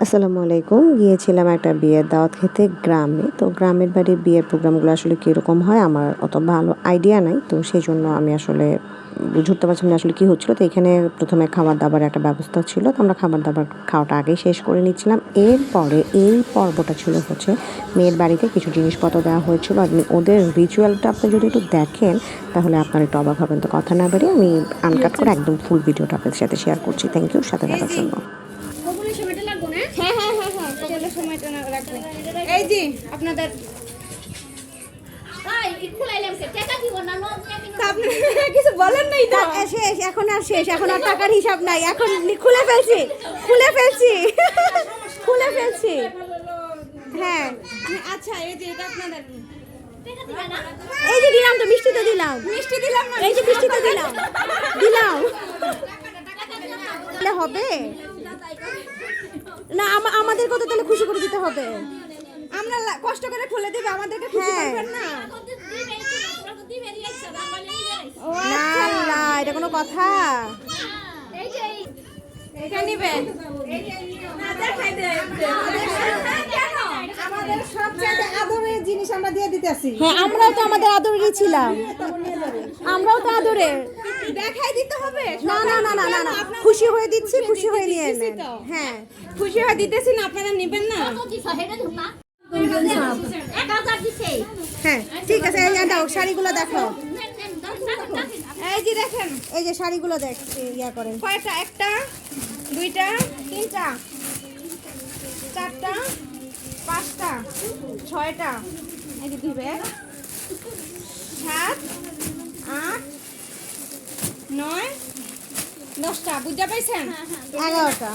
আসসালামু আলাইকুম। গিয়েছিলাম একটা বিয়ের দাওয়াত খেতে গ্রামে। তো গ্রামের বাড়ির বিয়ের প্রোগ্রামগুলো আসলে কীরকম হয় আমার অত ভালো আইডিয়া নাই। তো সেজন্য আমি আসলে বুঝে উঠতে পারছিলাম না আসলে কী হচ্ছিল। তো এখানে ১ম এ খাবার-দাবারের একটা ব্যবস্থা ছিল। তো আমরা খাবার-দাবার খাওয়াটা আগেই শেষ করে নিচ্ছিলাম। এরপরে এই পর্বটা ছিল হচ্ছে মেয়ের বাড়িতে কিছু জিনিসপত্র দেওয়া হয়েছিল। আপনি ওদের রিচুয়ালটা আপনি যদি একটু দেখেন তাহলে আপনারা একটু অবাক হবেন। তো কথা না বাড়িয়ে আমি আনকাট করে একদম ফুল ভিডিওটা আপনাদের সাথে শেয়ার করছি। থ্যাংক ইউ সাথে থাকার জন্য। কবুলের সময়টা লাগবে না? হ্যাঁ হ্যাঁ হ্যাঁ হ্যাঁ কবুলের সময়টা না লাগবে। এই জি আপনাদের কিছু বলেন নাই তো শেষ এখন আর শেষ এখন আর টাকার হিসাব নাই এখন খুলে ফেলছি খুলে ফেলছি খুলে ফেলছি হ্যাঁ আচ্ছা এই যে এটা আপনাদের এই যে দিলাম তো মিষ্টি তো দিলাম মিষ্টি দিলাম না এই যে মিষ্টি তো দিলাম দিলাম তাহলে হবে না আমাদের কত তাহলে খুশি করে দিতে হবে আমরা কষ্ট করে খুলে দেবে আমাদেরকে খুশি হ্যাঁ। করবেন না না না এটা কোনো কথা এটা নিবেন আমাদের সবচেয়ে আদরের জিনিস আমরা দিয়ে দিতেছি হ্যাঁ আমরাও তো আমাদের আদরেরই ছিলাম আমরাও তো আদরের দেখাই দিতে হবে না না না না না না খুশি হয়ে দিচ্ছি খুশি হয়ে নিয়ে নেন হ্যাঁ খুশি হয়ে দিতেছি না আপনারা নেবেন না হ্যাঁ ঠিক আছে এই যে দাও শাড়িগুলো দেখাও এই যে দেখেন এই যে শাড়িগুলো দেখ ইয়া করেন কয়টা একটা দুইটা তিনটা চারটা পাঁচটা ছয়টা এই যে দিবে 7 8 9 10টা বুঝতে পাইছেন 11টা